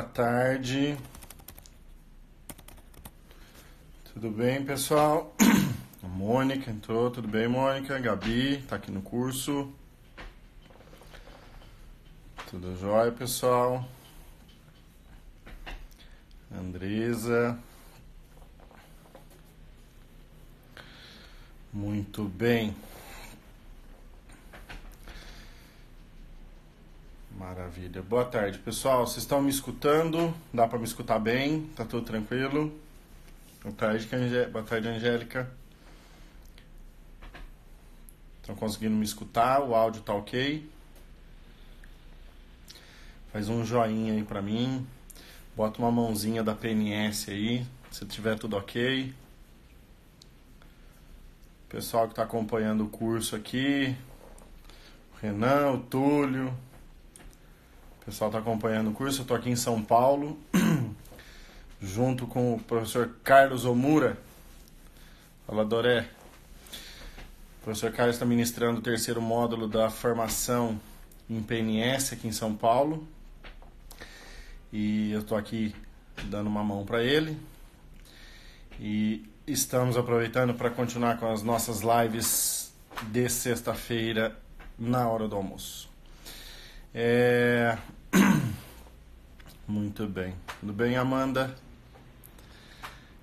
boa tarde. Tudo bem, pessoal? A Mônica entrou, tudo bem, Mônica? Gabi, tá aqui no curso. Tudo jóia, pessoal? Andresa. Muito bem. Maravilha. Boa tarde, pessoal. Vocês estão me escutando? Dá para me escutar bem? Tá tudo tranquilo? Boa tarde, Angélica. Estão conseguindo me escutar? O áudio tá ok? Faz um joinha aí para mim. Bota uma mãozinha da PNS aí, se tiver tudo ok. Pessoal que está acompanhando o curso aqui. O Renan, o Túlio. O pessoal está acompanhando o curso. Eu estou aqui em São Paulo, junto com o professor Carlos Omura. Fala, Doré. O professor Carlos está ministrando o terceiro módulo da formação em PNS aqui em São Paulo. E eu estou aqui dando uma mão para ele. E estamos aproveitando para continuar com as nossas lives de sexta-feira na hora do almoço. Muito bem. Tudo bem, Amanda?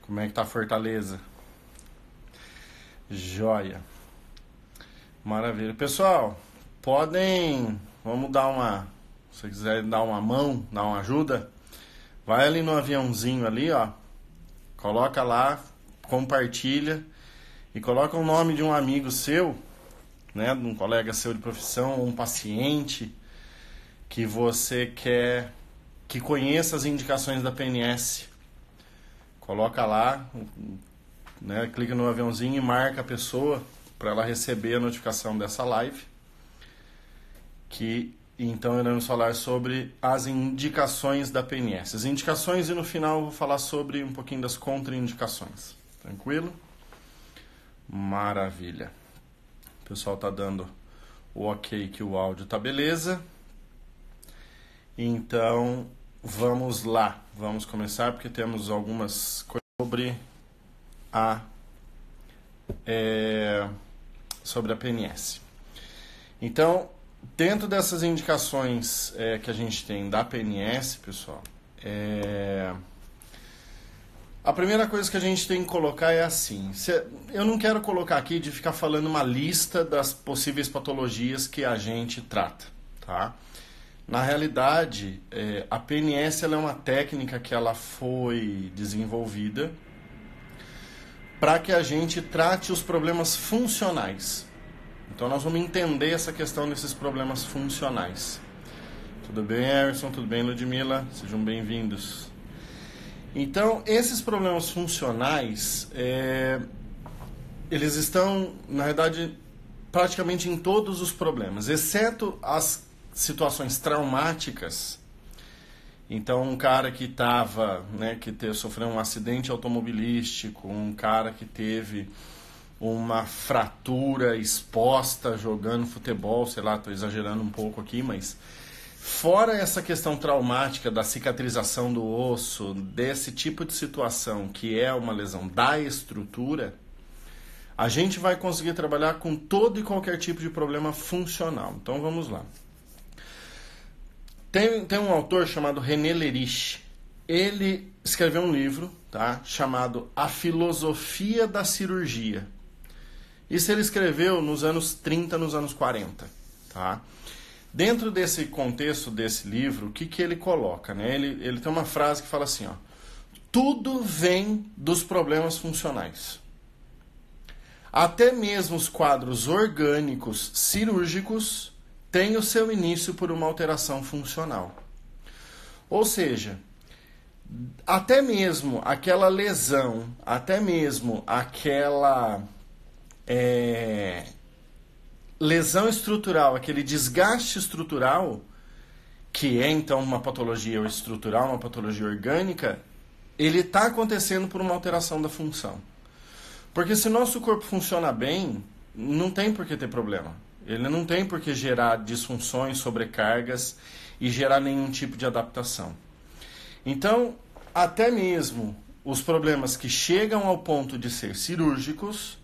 Como é que tá a Fortaleza? Joia. Maravilha. Pessoal, vamos dar uma... Se você quiser dar uma mão, dar uma ajuda, vai ali no aviãozinho ali, ó. Coloca lá, compartilha e coloca o nome de um amigo seu, né, de um colega seu de profissão, um paciente que você quer que conheça as indicações da PNS. Coloca lá, né, clica no aviãozinho e marca a pessoa para ela receber a notificação dessa live. Então iremos falar sobre as indicações da PNS. As indicações e no final eu vou falar sobre um pouquinho das contraindicações. Tranquilo? Maravilha. O pessoal tá dando o ok que o áudio tá beleza. Então vamos lá. Vamos começar porque temos algumas coisas sobre a PNS. Então, dentro dessas indicações que a gente tem da PNS, pessoal, a primeira coisa que a gente tem que colocar é assim. Eu não quero colocar aqui de ficar falando uma lista das possíveis patologias que a gente trata, tá? Na realidade, a PNS ela é uma técnica que ela foi desenvolvida para que a gente trate os problemas funcionais. Então nós vamos entender essa questão desses problemas funcionais. Tudo bem, Emerson? Tudo bem, Ludmila? Sejam bem-vindos. Então, esses problemas funcionais, eles estão, na verdade, praticamente em todos os problemas, exceto as situações traumáticas. Então, um cara que sofreu um acidente automobilístico, um cara que teve uma fratura exposta jogando futebol, sei lá, estou exagerando um pouco aqui, mas fora essa questão traumática da cicatrização do osso, desse tipo de situação que é uma lesão da estrutura, a gente vai conseguir trabalhar com todo e qualquer tipo de problema funcional. Então vamos lá. Tem um autor chamado René Lerich. Ele escreveu um livro, tá, chamado A Filosofia da Cirurgia. Isso ele escreveu nos anos 30, nos anos 40, tá? Dentro desse contexto desse livro, o que ele coloca, né? Ele tem uma frase que fala assim, ó: tudo vem dos problemas funcionais. Até mesmo os quadros orgânicos cirúrgicos têm o seu início por uma alteração funcional. Ou seja, até mesmo aquela lesão, até mesmo aquela lesão estrutural, aquele desgaste estrutural, que é então uma patologia estrutural, uma patologia orgânica, ele está acontecendo por uma alteração da função. Porque se nosso corpo funciona bem, não tem por que ter problema. Ele não tem por que gerar disfunções, sobrecargas e gerar nenhum tipo de adaptação. Então, até mesmo os problemas que chegam ao ponto de ser cirúrgicos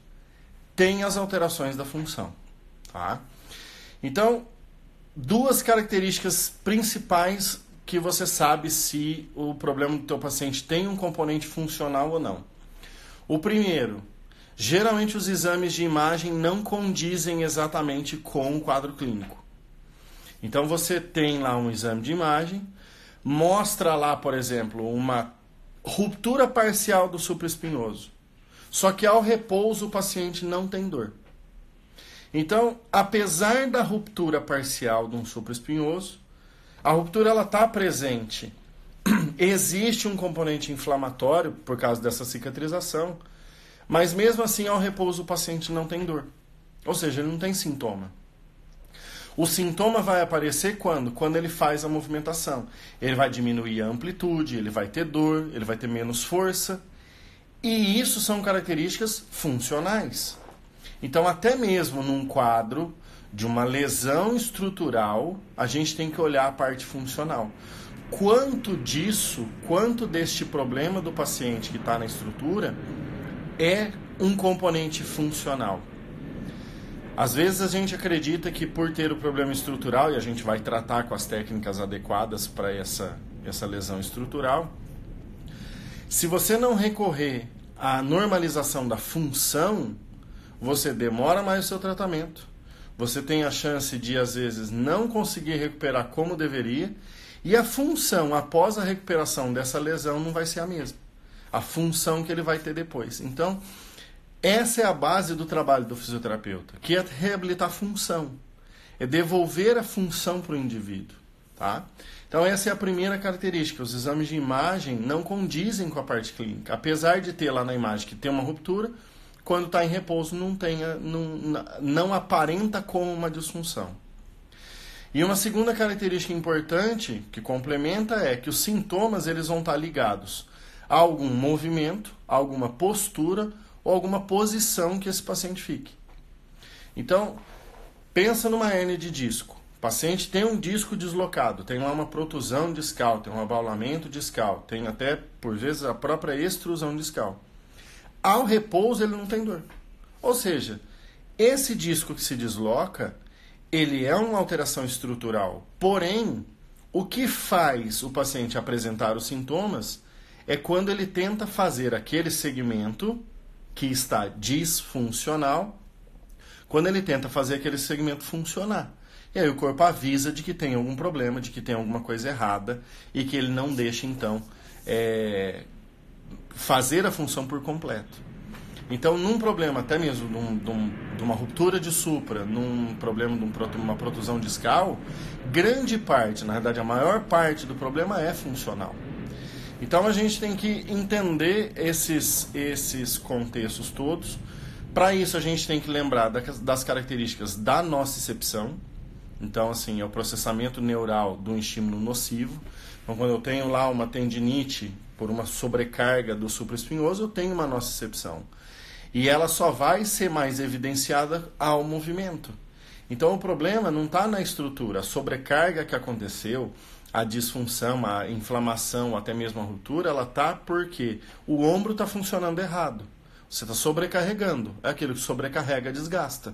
têm as alterações da função. Tá? Então, duas características principais que você sabe se o problema do teu paciente tem um componente funcional ou não. O primeiro, geralmente os exames de imagem não condizem exatamente com o quadro clínico. Então você tem lá um exame de imagem, mostra lá, por exemplo, uma ruptura parcial do supraespinhoso. Só que ao repouso o paciente não tem dor. Então, apesar da ruptura parcial de um supraespinhoso, a ruptura está presente. Existe um componente inflamatório por causa dessa cicatrização, mas mesmo assim ao repouso o paciente não tem dor. Ou seja, ele não tem sintoma. O sintoma vai aparecer quando? Quando ele faz a movimentação. Ele vai diminuir a amplitude, ele vai ter dor, ele vai ter menos força. E isso são características funcionais. Então, até mesmo num quadro de uma lesão estrutural, a gente tem que olhar a parte funcional. Quanto deste problema do paciente que está na estrutura é um componente funcional? Às vezes a gente acredita que por ter o problema estrutural, e a gente vai tratar com as técnicas adequadas para essa lesão estrutural, se você não recorrer à normalização da função, você demora mais o seu tratamento, você tem a chance de, às vezes, não conseguir recuperar como deveria, e a função após a recuperação dessa lesão não vai ser a mesma. A função que ele vai ter depois. Então, essa é a base do trabalho do fisioterapeuta, que é reabilitar a função. É devolver a função para o indivíduo. Tá? Então, essa é a primeira característica. Os exames de imagem não condizem com a parte clínica. Apesar de ter lá na imagem que tem uma ruptura, quando está em repouso não aparenta como uma disfunção. E uma segunda característica importante que complementa é que os sintomas eles vão estar ligados a algum movimento, a alguma postura ou alguma posição que esse paciente fique. Então, pensa numa hérnia de disco. O paciente tem um disco deslocado, tem lá uma protusão discal, tem um abaulamento discal, tem até, por vezes, a própria extrusão discal. Ao repouso, ele não tem dor. Ou seja, esse disco que se desloca, ele é uma alteração estrutural. Porém, o que faz o paciente apresentar os sintomas é quando ele tenta fazer aquele segmento que está disfuncional, quando ele tenta fazer aquele segmento funcionar. E aí o corpo avisa de que tem algum problema, de que tem alguma coisa errada e que ele não deixa, então, fazer a função por completo. Então, num problema até mesmo de uma ruptura de supra, num problema de uma protusão discal, grande parte, na verdade a maior parte do problema é funcional. Então a gente tem que entender esses contextos todos. Para isso a gente tem que lembrar das características da nocicepção. Então, assim, é o processamento neural do estímulo nocivo. Então, quando eu tenho lá uma tendinite por uma sobrecarga do supraespinhoso, eu tenho uma nocicepção. E ela só vai ser mais evidenciada ao movimento. Então, o problema não está na estrutura. A sobrecarga que aconteceu, a disfunção, a inflamação, até mesmo a ruptura, ela está porque o ombro está funcionando errado. Você está sobrecarregando. É aquilo que sobrecarrega, desgasta.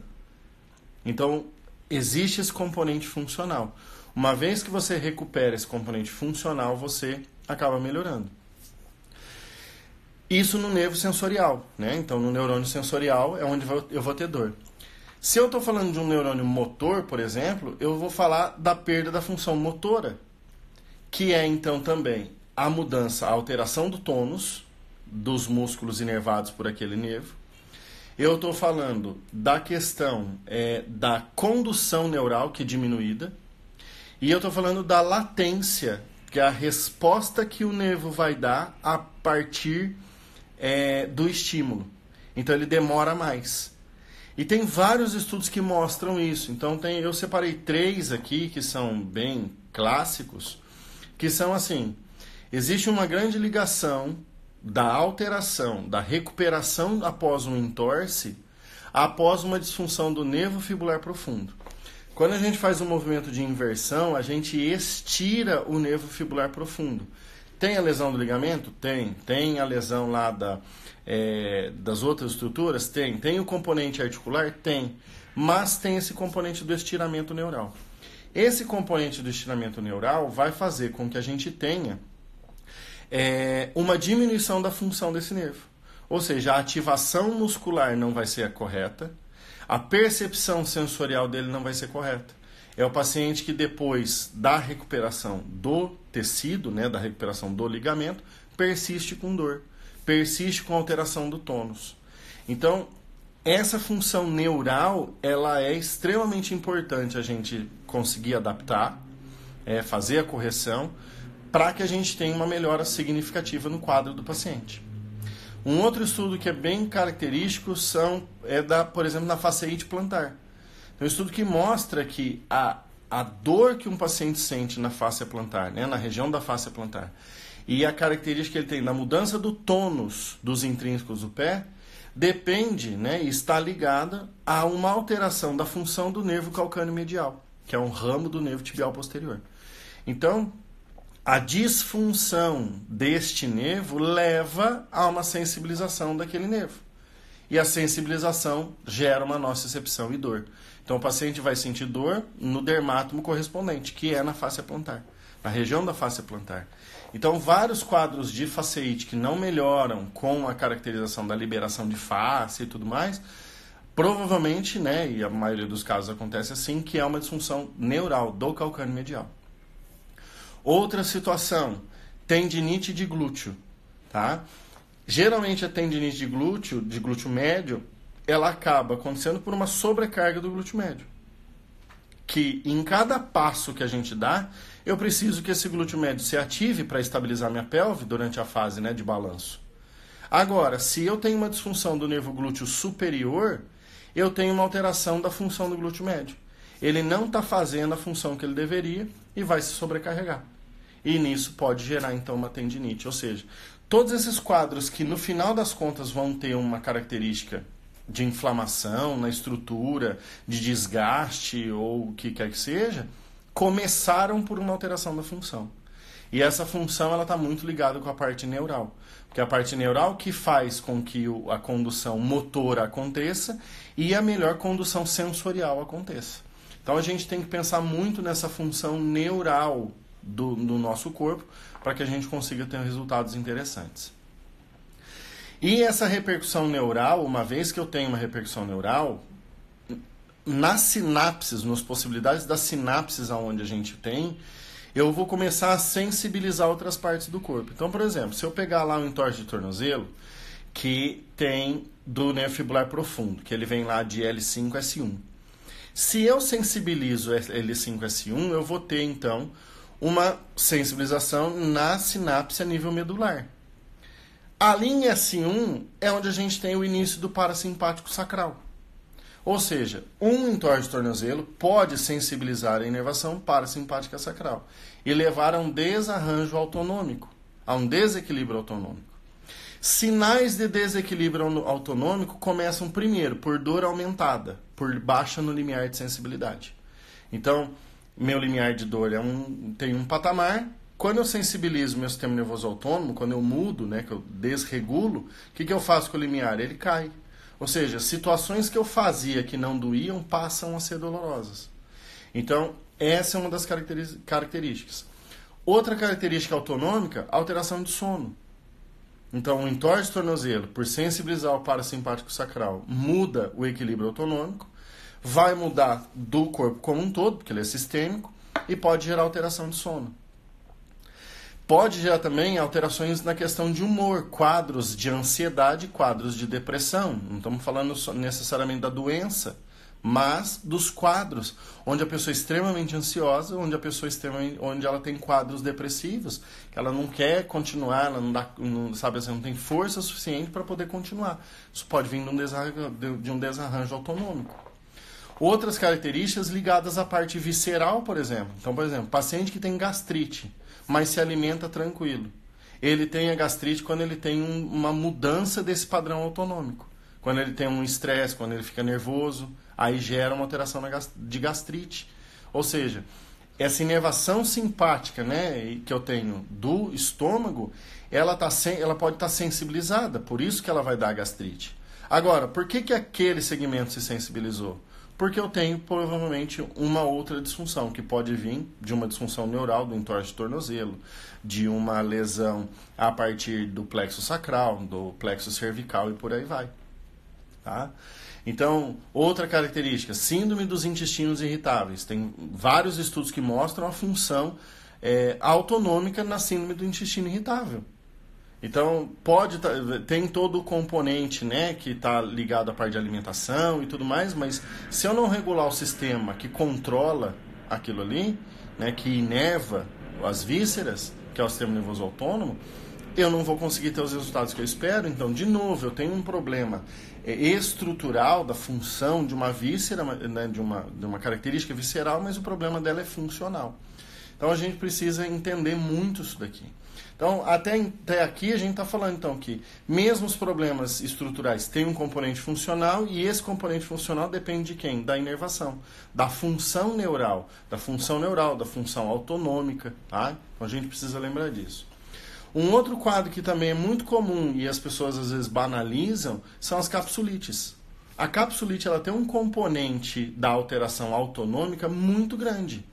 Então, existe esse componente funcional. Uma vez que você recupera esse componente funcional, você acaba melhorando. Isso no nervo sensorial, né? Então, no neurônio sensorial é onde eu vou ter dor. Se eu estou falando de um neurônio motor, por exemplo, eu vou falar da perda da função motora, que é, então, também a mudança, a alteração do tônus dos músculos inervados por aquele nervo. Eu estou falando da questão da condução neural, que é diminuída, e eu estou falando da latência, que é a resposta que o nervo vai dar a partir do estímulo. Então, ele demora mais. E tem vários estudos que mostram isso. Então, eu separei 3 aqui, que são bem clássicos, que são assim: existe uma grande ligação da alteração, da recuperação após um entorse, após uma disfunção do nervo fibular profundo. Quando a gente faz um movimento de inversão, a gente estira o nervo fibular profundo. Tem a lesão do ligamento? Tem. Tem a lesão lá das outras estruturas? Tem. Tem o componente articular? Tem. Mas tem esse componente do estiramento neural. Esse componente do estiramento neural vai fazer com que a gente tenha uma diminuição da função desse nervo. Ou seja, a ativação muscular não vai ser a correta, a percepção sensorial dele não vai ser correta. É o paciente que depois da recuperação do tecido, né, da recuperação do ligamento, persiste com dor, persiste com alteração do tônus. Então, essa função neural, ela é extremamente importante a gente conseguir adaptar, fazer a correção, para que a gente tenha uma melhora significativa no quadro do paciente. Um outro estudo que é bem característico por exemplo, na fasciite plantar. É um estudo que mostra que a dor que um paciente sente na fáscia plantar, né, na região da fáscia plantar, e a característica que ele tem na mudança do tônus dos intrínsecos do pé, depende, né, e está ligada a uma alteração da função do nervo calcâneo medial, que é um ramo do nervo tibial posterior. Então, a disfunção deste nervo leva a uma sensibilização daquele nervo. E a sensibilização gera uma nocicepção e dor. Então, o paciente vai sentir dor no dermátomo correspondente, que é na fáscia plantar, na região da fáscia plantar. Então, vários quadros de fasciite que não melhoram com a caracterização da liberação de face e tudo mais, provavelmente, né, e a maioria dos casos acontece assim, que é uma disfunção neural do calcâneo medial. Outra situação, tendinite de glúteo, tá? Geralmente a tendinite de glúteo médio, ela acaba acontecendo por uma sobrecarga do glúteo médio. Que em cada passo que a gente dá, eu preciso que esse glúteo médio se ative para estabilizar minha pelve durante a fase, né, de balanço. Agora, se eu tenho uma disfunção do nervo glúteo superior, eu tenho uma alteração da função do glúteo médio. Ele não está fazendo a função que ele deveria e vai se sobrecarregar. E nisso pode gerar, então, uma tendinite. Ou seja, todos esses quadros que, no final das contas, vão ter uma característica de inflamação na estrutura, de desgaste ou o que quer que seja, começaram por uma alteração da função. E essa função ela está muito ligada com a parte neural. Porque é a parte neural que faz com que a condução motora aconteça e a melhor condução sensorial aconteça. Então a gente tem que pensar muito nessa função neural do nosso corpo para que a gente consiga ter resultados interessantes. E essa repercussão neural, uma vez que eu tenho uma repercussão neural, nas sinapses, nas possibilidades das sinapses aonde a gente tem, eu vou começar a sensibilizar outras partes do corpo. Então, por exemplo, se eu pegar lá um entorse de tornozelo, que tem do nervo fibular profundo, que ele vem lá de L5-S1. Se eu sensibilizo L5-S1, eu vou ter, então, uma sensibilização na sinapse a nível medular. Ali em S1 é onde a gente tem o início do parasimpático sacral. Ou seja, um entorse de tornozelo pode sensibilizar a inervação parasimpática sacral e levar a um desarranjo autonômico, a um desequilíbrio autonômico. Sinais de desequilíbrio autonômico começam primeiro por dor aumentada, por baixa no limiar de sensibilidade. Então, meu limiar de dor tem um patamar. Quando eu sensibilizo meu sistema nervoso autônomo, quando eu mudo, né, que eu desregulo, o que eu faço com o limiar? Ele cai. Ou seja, situações que eu fazia que não doíam passam a ser dolorosas. Então, essa é uma das características. Outra característica autonômica, alteração de sono. Então, o entorse de tornozelo, por sensibilizar o parasimpático sacral, muda o equilíbrio autonômico, vai mudar do corpo como um todo, porque ele é sistêmico, e pode gerar alteração de sono. Pode gerar também alterações na questão de humor, quadros de ansiedade, quadros de depressão. Não estamos falando necessariamente da doença, mas dos quadros, onde a pessoa é extremamente ansiosa, onde ela tem quadros depressivos, que ela não quer continuar, ela não tem força suficiente para poder continuar. Isso pode vir de um desarranjo autonômico. Outras características ligadas à parte visceral, por exemplo. Então, por exemplo, paciente que tem gastrite, mas se alimenta tranquilo. Ele tem a gastrite quando ele tem uma mudança desse padrão autonômico. Quando ele tem um estresse, quando ele fica nervoso, aí gera uma alteração de gastrite. Ou seja, essa inervação simpática, né, que eu tenho do estômago, ela pode estar sensibilizada, por isso que ela vai dar gastrite. Agora, por que aquele segmento se sensibilizou? Porque eu tenho provavelmente uma outra disfunção, que pode vir de uma disfunção neural do entorse de tornozelo, de uma lesão a partir do plexo sacral, do plexo cervical e por aí vai. Tá? Então, outra característica, síndrome dos intestinos irritáveis. Tem vários estudos que mostram a função autonômica na síndrome do intestino irritável. Então, tem todo o componente, né, que está ligado à parte de alimentação e tudo mais, mas se eu não regular o sistema que controla aquilo ali, né, que inerva as vísceras, que é o sistema nervoso autônomo, eu não vou conseguir ter os resultados que eu espero. Então, de novo, eu tenho um problema estrutural da função de uma víscera, né, de uma característica visceral, mas o problema dela é funcional. Então, a gente precisa entender muito isso daqui. Então, até aqui a gente está falando então que mesmo os problemas estruturais têm um componente funcional e esse componente funcional depende de quem? Da inervação, da função neural, da função autonômica, tá? Então a gente precisa lembrar disso. Um outro quadro que também é muito comum e as pessoas às vezes banalizam são as capsulites. A capsulite ela tem um componente da alteração autonômica muito grande.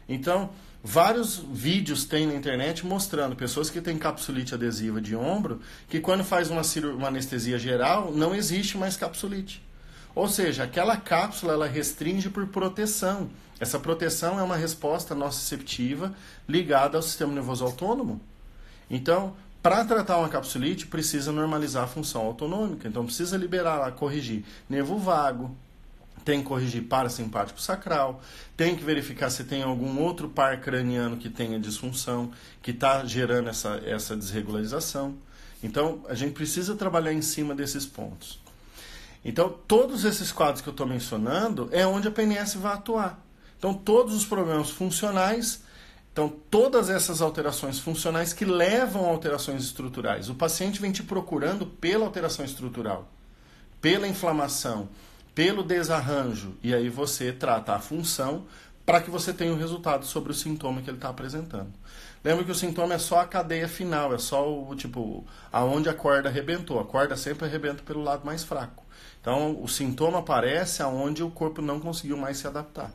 Então, vários vídeos tem na internet mostrando pessoas que têm capsulite adesiva de ombro, que quando faz uma anestesia geral, não existe mais capsulite. Ou seja, aquela cápsula ela restringe por proteção. Essa proteção é uma resposta nociceptiva ligada ao sistema nervoso autônomo. Então, para tratar uma capsulite, precisa normalizar a função autonômica. Então, precisa liberar, corrigir nervo vago, tem que corrigir parasimpático sacral, tem que verificar se tem algum outro par craniano que tenha disfunção, que está gerando essa desregularização. Então, a gente precisa trabalhar em cima desses pontos. Então, todos esses quadros que eu estou mencionando é onde a PNS vai atuar. Então, todos os problemas funcionais, então todas essas alterações funcionais que levam a alterações estruturais. O paciente vem te procurando pela alteração estrutural, pela inflamação, pelo desarranjo, e aí você trata a função para que você tenha um resultado sobre o sintoma que ele está apresentando. Lembra que o sintoma é só a cadeia final, é só aonde a corda arrebentou. A corda sempre arrebenta pelo lado mais fraco. Então, o sintoma aparece aonde o corpo não conseguiu mais se adaptar.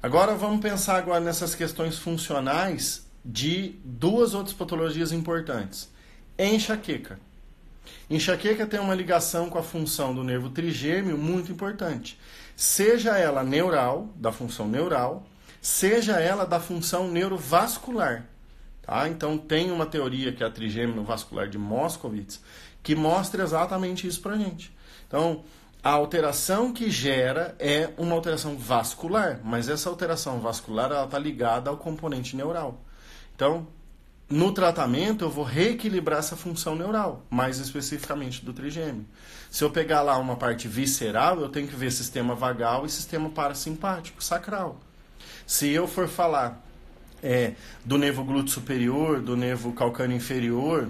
Agora, vamos pensar agora nessas questões funcionais de duas outras patologias importantes. Enxaqueca. Enxaqueca tem uma ligação com a função do nervo trigêmeo muito importante. Seja ela neural, da função neural, seja ela da função neurovascular. Tá? Então, tem uma teoria que é a trigêmeo vascular de Moskowitz, que mostra exatamente isso pra gente. Então, a alteração que gera é uma alteração vascular, mas essa alteração vascular está ligada ao componente neural. Então, no tratamento, eu vou reequilibrar essa função neural, mais especificamente do trigêmeo. Se eu pegar lá uma parte visceral, eu tenho que ver sistema vagal e sistema parasimpático, sacral. Se eu for falar do nervo glúteo superior, do nervo calcâneo inferior,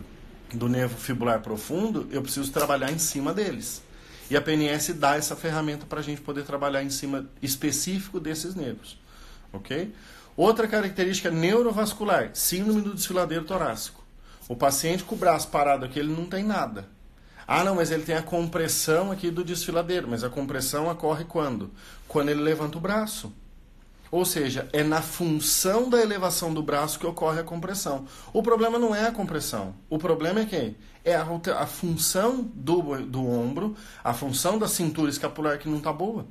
do nervo fibular profundo, eu preciso trabalhar em cima deles. E a PNS dá essa ferramenta para a gente poder trabalhar em cima específico desses nervos. Ok? Outra característica neurovascular, síndrome do desfiladeiro torácico. O paciente com o braço parado aqui, ele não tem nada. Ah, não, mas ele tem a compressão aqui do desfiladeiro. Mas a compressão ocorre quando? Quando ele levanta o braço. Ou seja, é na função da elevação do braço que ocorre a compressão. O problema não é a compressão. O problema é quem? É a função do ombro, a função da cintura escapular que não está boa.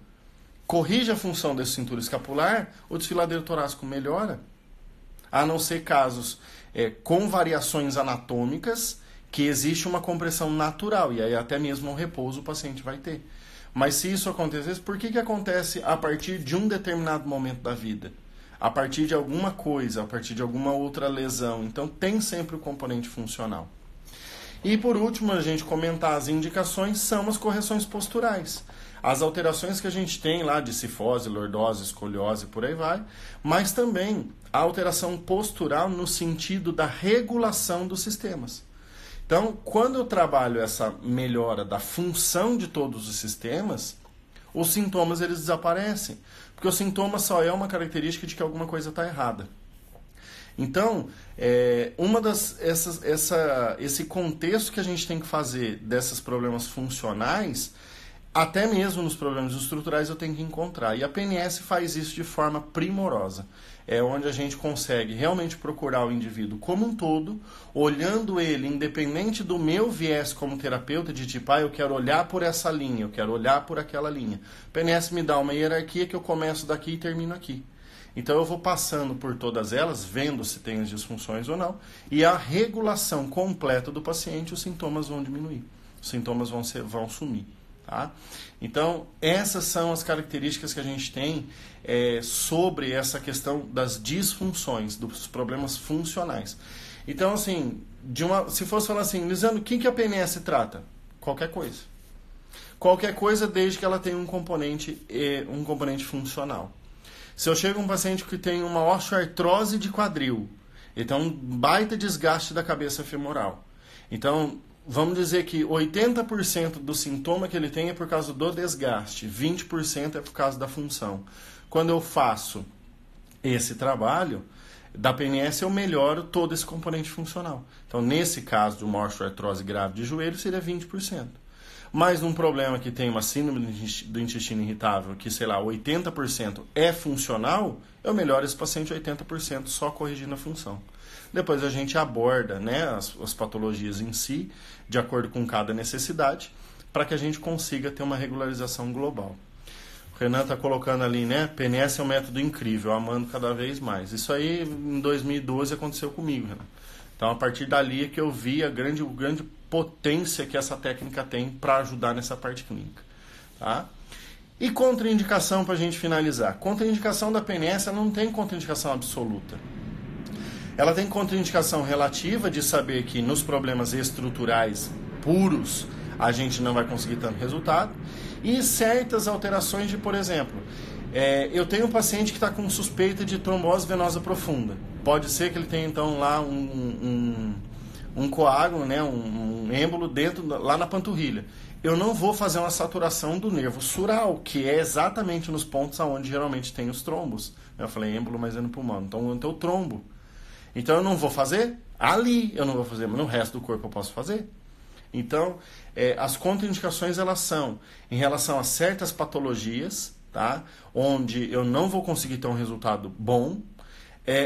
Corrige a função dessa cintura escapular, o desfiladeiro torácico melhora. A não ser casos com variações anatômicas, que existe uma compressão natural, e aí até mesmo ao repouso o paciente vai ter. Mas se isso acontecesse, por que acontece a partir de um determinado momento da vida? A partir de alguma coisa, a partir de alguma outra lesão. Então tem sempre o componente funcional. E por último, a gente comentar as indicações são as correções posturais. As alterações que a gente tem lá de cifose, lordose, escoliose, por aí vai, mas também a alteração postural no sentido da regulação dos sistemas. Então, quando eu trabalho essa melhora da função de todos os sistemas, os sintomas eles desaparecem. Porque o sintoma só é uma característica de que alguma coisa está errada. Então, esse contexto que a gente tem que fazer desses problemas funcionais, até mesmo nos problemas estruturais eu tenho que encontrar. E a PNS faz isso de forma primorosa. É onde a gente consegue realmente procurar o indivíduo como um todo, olhando ele independente do meu viés como terapeuta, de tipo, eu quero olhar por essa linha, eu quero olhar por aquela linha. A PNS me dá uma hierarquia que eu começo daqui e termino aqui. Então eu vou passando por todas elas, vendo se tem as disfunções ou não, e a regulação completa do paciente, os sintomas vão diminuir, os sintomas vão sumir. Tá? Então, essas são as características que a gente tem sobre essa questão das disfunções, dos problemas funcionais. Então, assim, se fosse falar assim, Lisandro, o que a PNS trata? Qualquer coisa. Qualquer coisa desde que ela tenha um componente funcional. Se eu chego a um paciente que tem uma osteoartrose de quadril, então um baita desgaste da cabeça femoral. Então, vamos dizer que 80% do sintoma que ele tem é por causa do desgaste, 20% é por causa da função. Quando eu faço esse trabalho da PNS, eu melhoro todo esse componente funcional. Então, nesse caso de uma osteoartrose grave de joelho, seria 20%. Mas num problema que tem uma síndrome do intestino irritável, que, 80% é funcional, eu melhoro esse paciente 80% só corrigindo a função. Depois a gente aborda, né, as patologias em si, de acordo com cada necessidade, para que a gente consiga ter uma regularização global. O Renan está colocando ali, né, PNS é um método incrível, amando cada vez mais. Isso aí em 2012 aconteceu comigo, Renan. Então a partir dali é que eu vi a grande potência que essa técnica tem para ajudar nessa parte clínica. Tá? E contraindicação para a gente finalizar. Contraindicação da PNS ela não tem contraindicação absoluta. Ela tem contraindicação relativa de saber que nos problemas estruturais puros a gente não vai conseguir tanto resultado. E certas alterações de, por exemplo, eu tenho um paciente que está com suspeita de trombose venosa profunda. Pode ser que ele tenha então lá um coágulo, né, um êmbolo lá na panturrilha. Eu não vou fazer uma saturação do nervo sural, que é exatamente nos pontos onde geralmente tem os trombos. Eu falei êmbolo, mas é no pulmão. Então eu tenho o trombo. Então eu não vou fazer ali, eu não vou fazer, mas no resto do corpo eu posso fazer. Então, as contraindicações elas são em relação a certas patologias, tá? Onde eu não vou conseguir ter um resultado bom,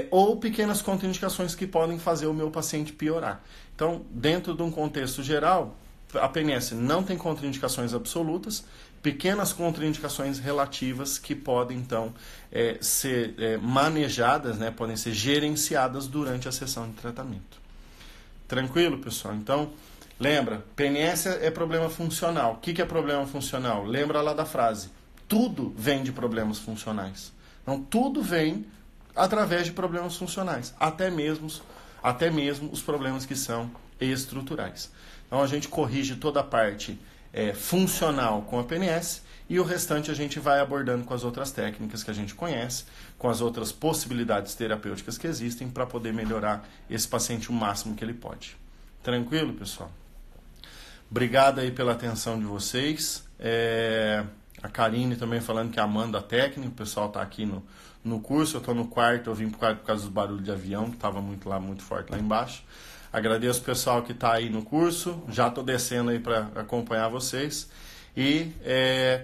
ou pequenas contraindicações que podem fazer o meu paciente piorar. Então, dentro de um contexto geral, a PNS não tem contraindicações absolutas, pequenas contraindicações relativas que podem, então, ser manejadas, né, podem ser gerenciadas durante a sessão de tratamento. Tranquilo, pessoal? Então, lembra, PNS é problema funcional. O que é problema funcional? Lembra lá da frase. Tudo vem de problemas funcionais. Então, tudo vem através de problemas funcionais, até mesmo os problemas que são estruturais. Então a gente corrige toda a parte funcional com a PNS e o restante a gente vai abordando com as outras técnicas que a gente conhece, com as outras possibilidades terapêuticas que existem para poder melhorar esse paciente o máximo que ele pode. Tranquilo, pessoal? Obrigado aí pela atenção de vocês. A Karine também falando que amando a técnica, o pessoal está aqui no curso, eu estou no quarto, eu vim por causa dos barulhos de avião, que estava muito forte lá embaixo. Agradeço o pessoal que está aí no curso, já estou descendo aí para acompanhar vocês. E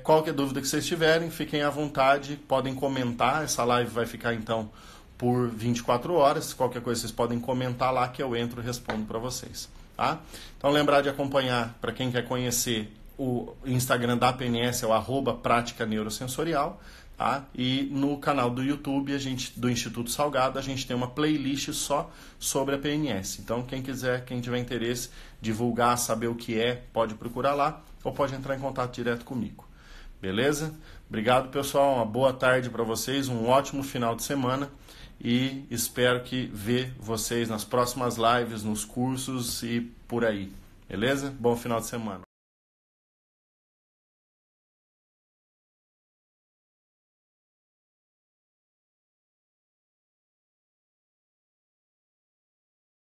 qualquer dúvida que vocês tiverem, fiquem à vontade, podem comentar, essa live vai ficar então por 24 horas, qualquer coisa vocês podem comentar lá que eu entro e respondo para vocês. Tá? Então lembrar de acompanhar, para quem quer conhecer, o Instagram da PNS é o @prática neurosensorial, tá? E no canal do YouTube do Instituto Salgado a gente tem uma playlist só sobre a PNS. Então quem tiver interesse, divulgar, saber o que pode procurar lá ou pode entrar em contato direto comigo. Beleza? Obrigado, pessoal. Uma boa tarde para vocês, um ótimo final de semana e espero que ver vocês nas próximas lives, nos cursos e por aí. Beleza? Bom final de semana.